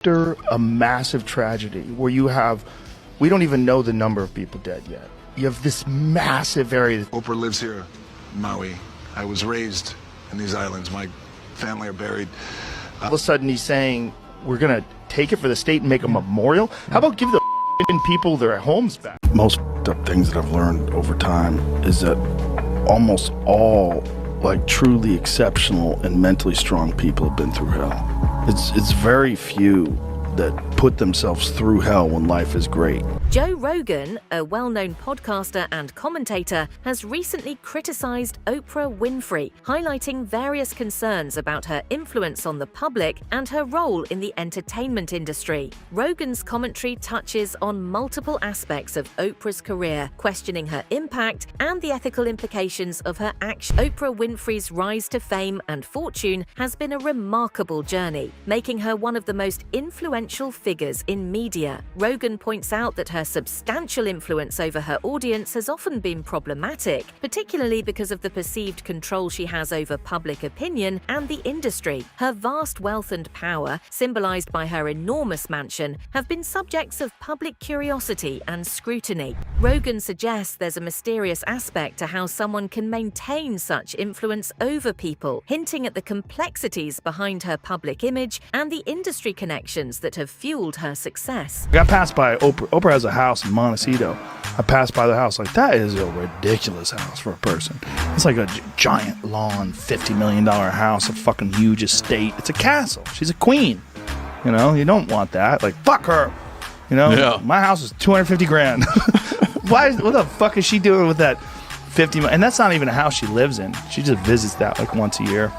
After a massive tragedy where we don't even know the number of people dead yet. You have this massive area. Oprah lives here in Maui. I was raised in these islands. My family are buried. All of a sudden he's saying, we're going to take it for the state and make a memorial? How about give the people their homes back? Most of the things that I've learned over time is that almost all truly exceptional and mentally strong people have been through hell. It's very few that put themselves through hell when life is great. Joe Rogan, a well-known podcaster and commentator, has recently criticized Oprah Winfrey, highlighting various concerns about her influence on the public and her role in the entertainment industry. Rogan's commentary touches on multiple aspects of Oprah's career, questioning her impact and the ethical implications of her action. Oprah Winfrey's rise to fame and fortune has been a remarkable journey, making her one of the most influential figures in media. Rogan points out that her substantial influence over her audience has often been problematic, particularly because of the perceived control she has over public opinion and the industry. Her vast wealth and power, symbolized by her enormous mansion, have been subjects of public curiosity and scrutiny. Rogan suggests there's a mysterious aspect to how someone can maintain such influence over people, hinting at the complexities behind her public image and the industry connections that have fueled her success. I got passed by Oprah. Oprah has a house in Montecito. I passed by the house that is a ridiculous house for a person. It's like a giant lawn, $50 million house, a fucking huge estate. It's a castle. She's a queen. You know, you don't want that. Fuck her. You know, yeah. My house is $250,000. What the fuck is she doing with that 50 million? And that's not even a house she lives in. She just visits that once a year.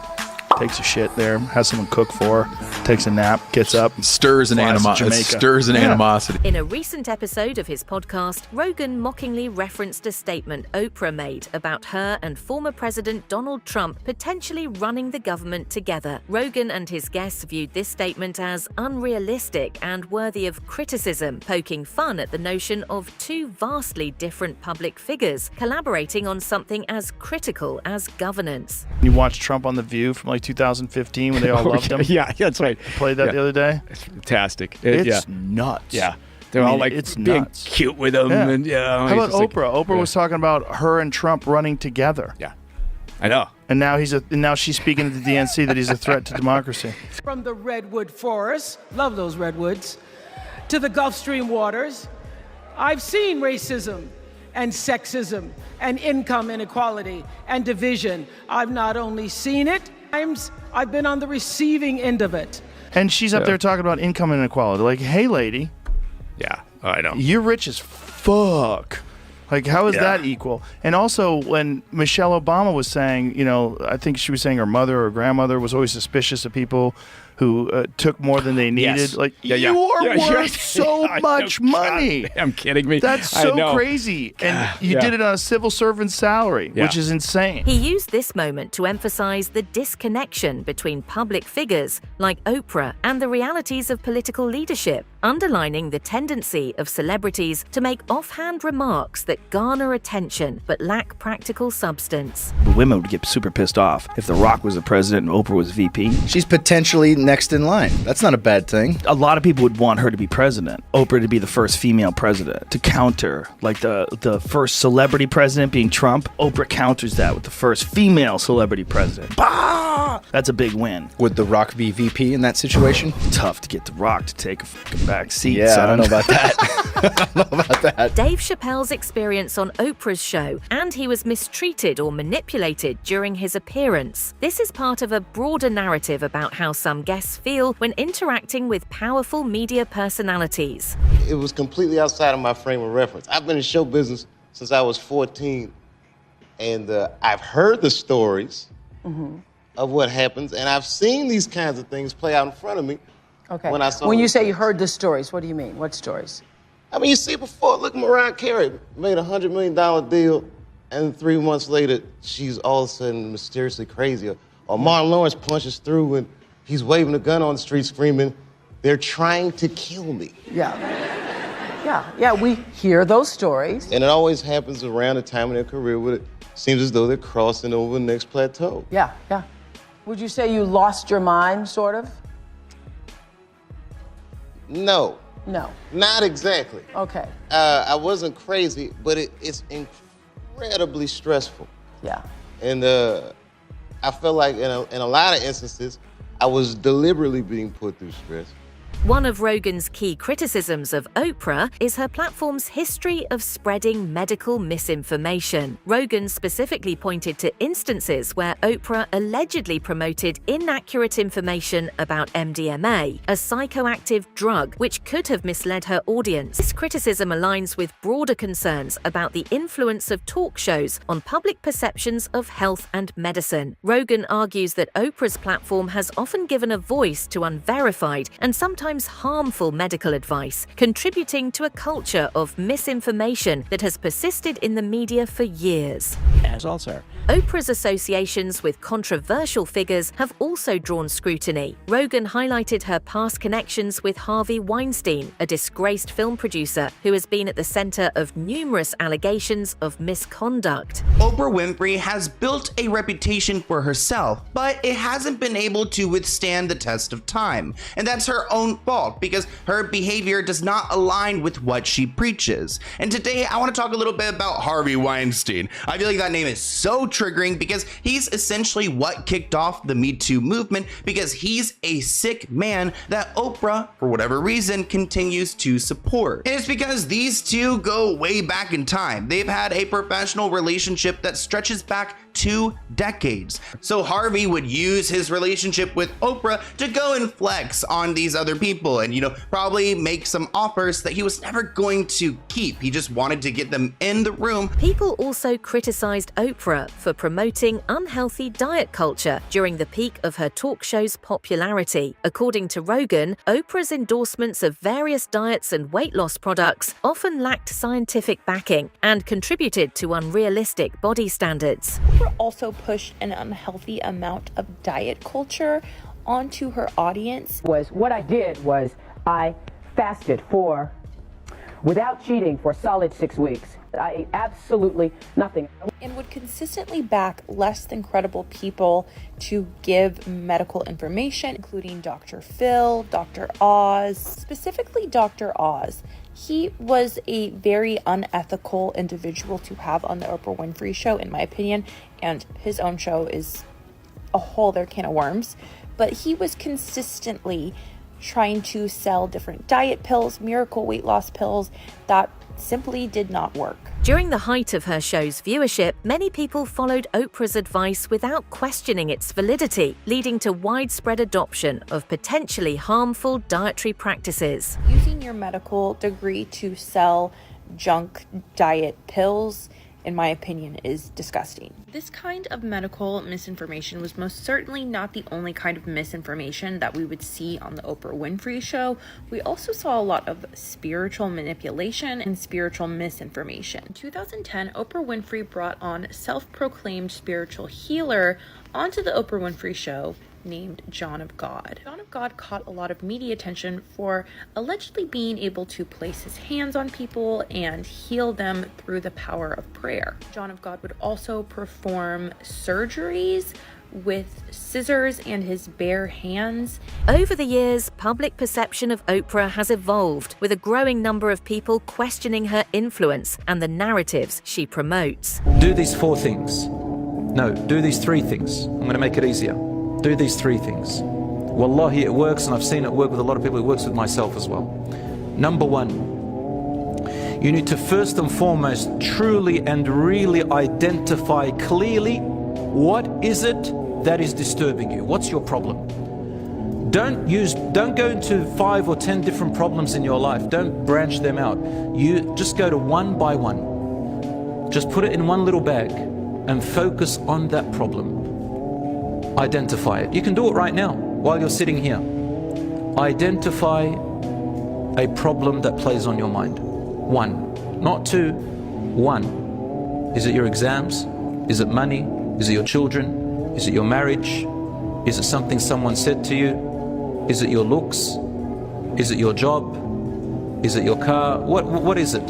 Takes a shit there, has someone cook for her, takes a nap, gets up, stirs an animosity. In a recent episode of his podcast, Rogan mockingly referenced a statement Oprah made about her and former President Donald Trump potentially running the government together. Rogan and his guests viewed this statement as unrealistic and worthy of criticism, poking fun at the notion of two vastly different public figures collaborating on something as critical as governance. You watched Trump on The View from 2015 when they all loved him. Yeah, that's right. Played that the other day. It's fantastic. It's nuts. Yeah. They're all it's being nuts. Cute with him. Yeah. And, how about Oprah? Oprah was talking about her and Trump running together. Yeah, I know. And now she's speaking to the DNC that he's a threat to democracy. From the redwood forests, love those redwoods, to the Gulf Stream waters, I've seen racism and sexism and income inequality and division. I've not only seen it, I've been on the receiving end of it. And she's up there talking about income inequality. Hey, lady. Yeah, I know. You're rich as fuck. How is that equal? And also, when Michelle Obama was saying, I think she was saying her mother or grandmother was always suspicious of people who took more than they needed. Yes. You are worth so much money. I'm kidding me. That's so crazy. And you did it on a civil servant's salary, which is insane. He used this moment to emphasize the disconnection between public figures like Oprah and the realities of political leadership, underlining the tendency of celebrities to make offhand remarks that garner attention but lack practical substance. The women would get super pissed off if The Rock was the president and Oprah was VP. She's potentially next in line. That's not a bad thing. A lot of people would want her to be president. Oprah to be the first female president. To counter, the first celebrity president being Trump, Oprah counters that with the first female celebrity president. Bah! That's a big win. Would The Rock be VP in that situation? Tough to get The Rock to take a fucking back seat, Yeah, son. I don't know about that. I don't know about that. Dave Chappelle's experience on Oprah's show, and he was mistreated or manipulated during his appearance. This is part of a broader narrative about how some guests feel when interacting with powerful media personalities. It was completely outside of my frame of reference. I've been in show business since I was 14, and I've heard the stories of what happens, and I've seen these kinds of things play out in front of me. Okay. When you say you heard the stories, what do you mean? What stories? I mean, you see before, look, Mariah Carey made a $100 million deal, and 3 months later, she's all of a sudden mysteriously crazy. Or Martin Lawrence punches through and he's waving a gun on the street screaming, "They're trying to kill me." Yeah, we hear those stories. And it always happens around the time in their career where it seems as though they're crossing over the next plateau. Yeah. Would you say you lost your mind, sort of? No, No. not exactly. Okay. I wasn't crazy, but it's incredibly stressful. Yeah. And I feel like in a lot of instances, I was deliberately being put through stress. One of Rogan's key criticisms of Oprah is her platform's history of spreading medical misinformation. Rogan specifically pointed to instances where Oprah allegedly promoted inaccurate information about MDMA, a psychoactive drug which could have misled her audience. This criticism aligns with broader concerns about the influence of talk shows on public perceptions of health and medicine. Rogan argues that Oprah's platform has often given a voice to unverified and sometimes harmful medical advice, contributing to a culture of misinformation that has persisted in the media for years. As also. Oprah's associations with controversial figures have also drawn scrutiny. Rogan highlighted her past connections with Harvey Weinstein, a disgraced film producer who has been at the center of numerous allegations of misconduct. Oprah Winfrey has built a reputation for herself, but it hasn't been able to withstand the test of time. And that's her own fault because her behavior does not align with what she preaches. And today I want to talk a little bit about Harvey Weinstein. I feel like that name is so triggering because he's essentially what kicked off the Me Too movement, because he's a sick man that Oprah, for whatever reason, continues to support. And it's because these two go way back in time. They've had a professional relationship that stretches back 2 decades. So Harvey would use his relationship with Oprah to go and flex on these other people and, probably make some offers that he was never going to keep. He just wanted to get them in the room. People also criticized Oprah for promoting unhealthy diet culture during the peak of her talk show's popularity. According to Rogan, Oprah's endorsements of various diets and weight loss products often lacked scientific backing and contributed to unrealistic body standards. Oprah also pushed an unhealthy amount of diet culture onto her audience. What I did was I fasted without cheating for a solid 6 weeks. I ate absolutely nothing. And would consistently back less than credible people to give medical information, including Dr. Phil, Dr. Oz, specifically Dr. Oz. He was a very unethical individual to have on the Oprah Winfrey Show, in my opinion, and his own show is a whole other can of worms. But he was consistently trying to sell different diet pills, miracle weight loss pills that simply did not work. During the height of her show's viewership, many people followed Oprah's advice without questioning its validity, leading to widespread adoption of potentially harmful dietary practices. Using your medical degree to sell junk diet pills, in my opinion, is disgusting. This kind of medical misinformation was most certainly not the only kind of misinformation that we would see on the Oprah Winfrey Show. We also saw a lot of spiritual manipulation and spiritual misinformation. In 2010, Oprah Winfrey brought on self-proclaimed spiritual healer onto the Oprah Winfrey Show named John of God. John of God caught a lot of media attention for allegedly being able to place his hands on people and heal them through the power of prayer. John of God would also perform surgeries with scissors and his bare hands. Over the years, public perception of Oprah has evolved, with a growing number of people questioning her influence and the narratives she promotes. Do these 4 things. No, do these 3 things. I'm going to make it easier. Do these 3 things. Wallahi, it works, and I've seen it work with a lot of people. It works with myself as well. Number 1, you need to first and foremost truly and really identify clearly what is it that is disturbing you. What's your problem? Don't go into 5 or 10 different problems in your life. Don't branch them out. You just go to one by one. Just put it in one little bag and focus on that problem. Identify it. You can do it right now while you're sitting here. Identify a problem that plays on your mind. 1, not 2, 1. Is it your exams? Is it money? Is it your children? Is it your marriage? Is it something someone said to you? Is it your looks? Is it your job? Is it your car? What is it?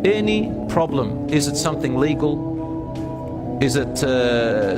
Any problem. Is it something legal? Is it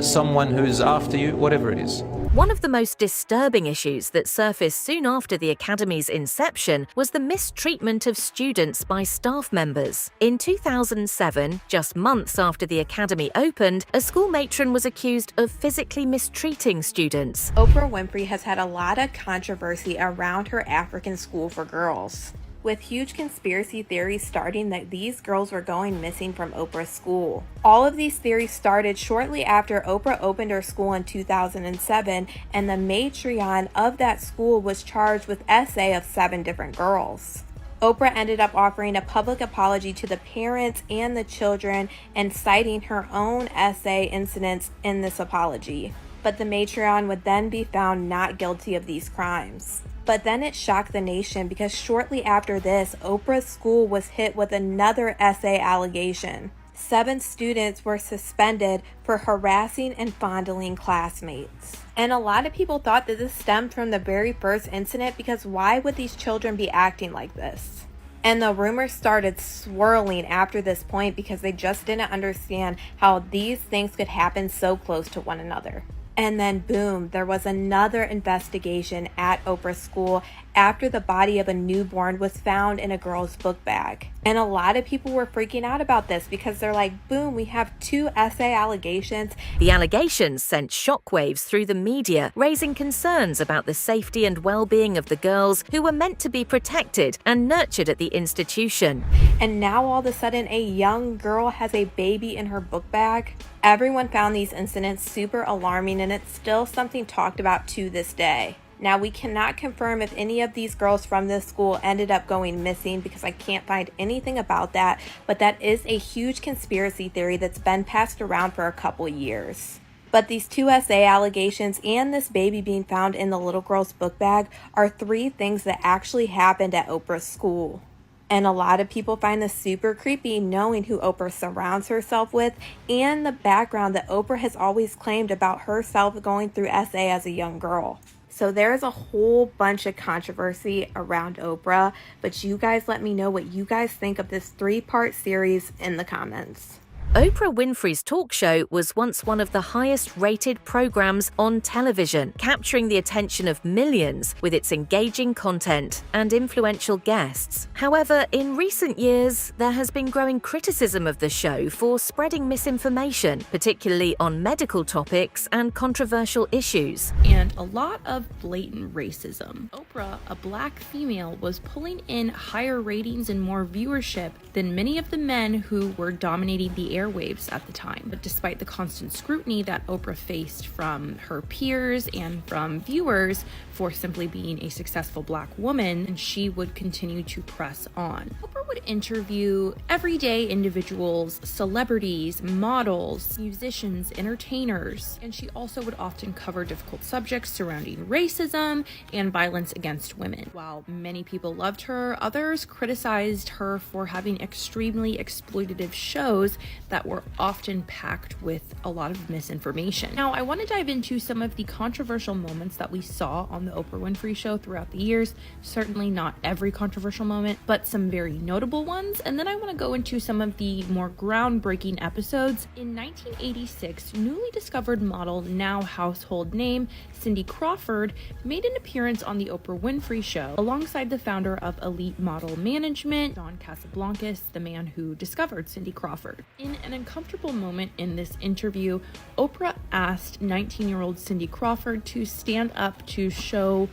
someone who's after you? Whatever it is. One of the most disturbing issues that surfaced soon after the Academy's inception was the mistreatment of students by staff members. In 2007, just months after the Academy opened, a school matron was accused of physically mistreating students. Oprah Winfrey has had a lot of controversy around her African school for girls, with huge conspiracy theories starting that these girls were going missing from Oprah's school. All of these theories started shortly after Oprah opened her school in 2007, and the matriarch of that school was charged with SA of 7 different girls. Oprah ended up offering a public apology to the parents and the children and citing her own SA incidents in this apology. But the matriarch would then be found not guilty of these crimes. But then it shocked the nation because shortly after this, Oprah's school was hit with another SA allegation. 7 students were suspended for harassing and fondling classmates. And a lot of people thought that this stemmed from the very first incident because why would these children be acting like this? And the rumors started swirling after this point because they just didn't understand how these things could happen so close to one another. And then boom, there was another investigation at Oprah's school after the body of a newborn was found in a girl's book bag. And a lot of people were freaking out about this because they're like, boom, we have 2 SA allegations. The allegations sent shockwaves through the media, raising concerns about the safety and well-being of the girls who were meant to be protected and nurtured at the institution. And now all of a sudden a young girl has a baby in her book bag. Everyone found these incidents super alarming, and it's still something talked about to this day. Now, we cannot confirm if any of these girls from this school ended up going missing because I can't find anything about that, but that is a huge conspiracy theory that's been passed around for a couple years. But these 2 SA allegations and this baby being found in the little girl's book bag are 3 things that actually happened at Oprah's school. And a lot of people find this super creepy, knowing who Oprah surrounds herself with and the background that Oprah has always claimed about herself going through SA as a young girl. So there's a whole bunch of controversy around Oprah, but you guys let me know what you guys think of this 3-part series in the comments. Oprah Winfrey's talk show was once one of the highest-rated programs on television, capturing the attention of millions with its engaging content and influential guests. However, in recent years, there has been growing criticism of the show for spreading misinformation, particularly on medical topics and controversial issues. And a lot of blatant racism. Oprah, a black female, was pulling in higher ratings and more viewership than many of the men who were dominating the airwaves at the time. But despite the constant scrutiny that Oprah faced from her peers and from viewers for simply being a successful black woman, she would continue to press on. Oprah would interview everyday individuals, celebrities, models, musicians, entertainers, and she also would often cover difficult subjects surrounding racism and violence against women. While many people loved her, others criticized her for having extremely exploitative shows that were often packed with a lot of misinformation. Now, I want to dive into some of the controversial moments that we saw on the Oprah Winfrey Show throughout the years. Certainly not every controversial moment, but some very notable ones. And then I want to go into some of the more groundbreaking episodes. In 1986, newly discovered model, now household name, Cindy Crawford, made an appearance on the Oprah Winfrey Show alongside the founder of Elite Model Management, Don Casablancas, the man who discovered Cindy Crawford. In an uncomfortable moment in this interview, Oprah asked 19-year-old Cindy Crawford to stand up to show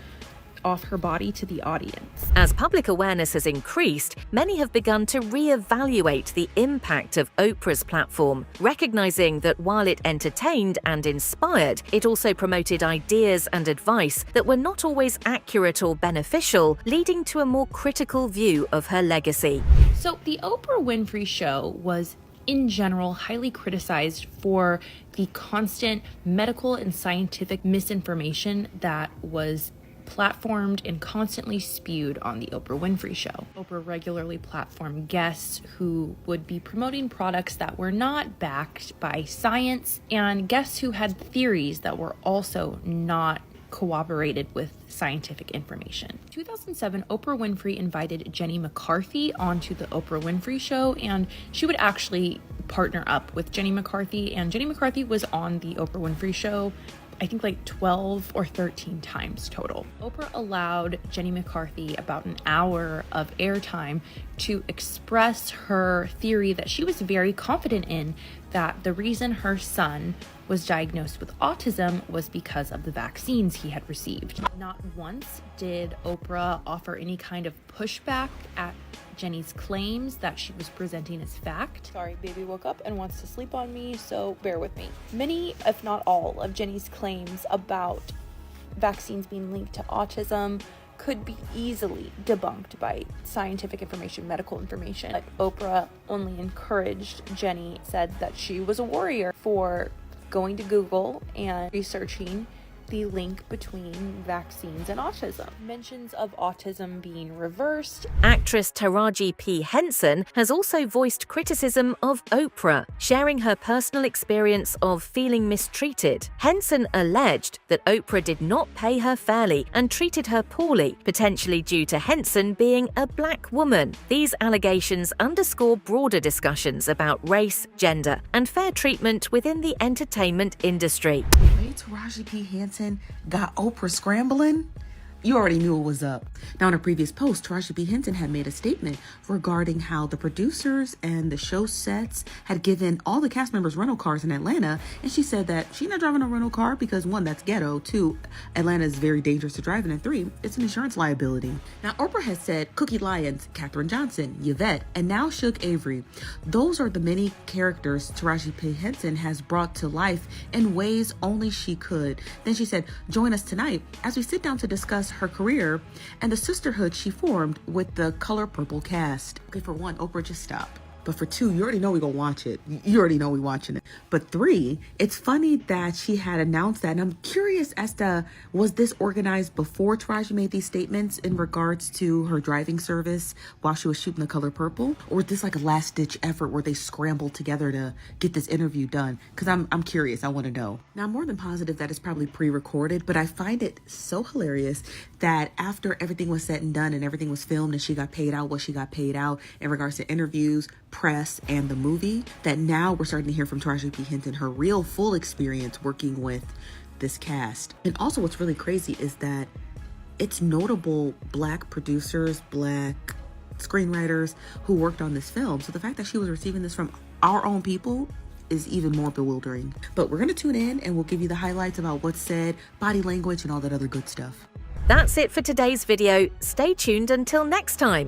off her body to the audience. As public awareness has increased, many have begun to re-evaluate the impact of Oprah's platform, recognizing that while it entertained and inspired, it also promoted ideas and advice that were not always accurate or beneficial, leading to a more critical view of her legacy. So the Oprah Winfrey Show was in general highly criticized for the constant medical and scientific misinformation that was platformed and constantly spewed on the Oprah Winfrey Show. Oprah regularly platformed guests who would be promoting products that were not backed by science, and guests who had theories that were also not corroborated with scientific information. In 2007, Oprah Winfrey invited Jenny McCarthy onto the Oprah Winfrey Show, and she would actually partner up with Jenny McCarthy, and Jenny McCarthy was on the Oprah Winfrey Show I think like 12 or 13 times total. Oprah allowed Jenny McCarthy about an hour of airtime to express her theory that she was very confident in, that the reason her son was diagnosed with autism was because of the vaccines he had received. Not once did Oprah offer any kind of pushback at Jenny's claims that she was presenting as fact. Sorry, baby woke up and wants to sleep on me, so bear with me. Many, if not all, of Jenny's claims about vaccines being linked to autism could be easily debunked by scientific information, medical information. But Oprah only encouraged Jenny, said that she was a warrior for going to Google and researching the link between vaccines and autism. Mentions of autism being reversed. Actress Taraji P. Henson has also voiced criticism of Oprah, sharing her personal experience of feeling mistreated. Henson alleged that Oprah did not pay her fairly and treated her poorly, potentially due to Henson being a black woman. These allegations underscore broader discussions about race, gender, and fair treatment within the entertainment industry. Taraji P. Henson got Oprah scrambling? You already knew it was up. Now, in a previous post, Taraji P. Henson had made a statement regarding how the producers and the show sets had given all the cast members rental cars in Atlanta, and she said that she's not driving a rental car because, one, that's ghetto, two, Atlanta is very dangerous to drive in, and three, it's an insurance liability. Now, Oprah has said Cookie Lyons, Katherine Johnson, Yvette, and now Shook Avery. Those are the many characters Taraji P. Henson has brought to life in ways only she could. Then she said, join us tonight as we sit down to discuss her career and the sisterhood she formed with the Color Purple cast. Okay, for one, Oprah, just stop. But for two, you already know we're gonna watch it. You already know we're watching it. But three, it's funny that she had announced that. And I'm curious as to, was this organized before Taraji made these statements in regards to her driving service while she was shooting The Color Purple? Or was this like a last ditch effort where they scrambled together to get this interview done? Because I'm curious, I wanna know. Now, I'm more than positive that it's probably pre-recorded, but I find it so hilarious that after everything was said and done and everything was filmed and she got paid out what she got paid out in regards to interviews, press, and the movie, that now we're starting to hear from Taraji P. Henson her real full experience working with this cast. And also what's really crazy is that it's notable black producers, black screenwriters who worked on this film. So the fact that she was receiving this from our own people is even more bewildering. But we're going to tune in and we'll give you the highlights about what's said, body language, and all that other good stuff. That's it for today's video. Stay tuned until next time.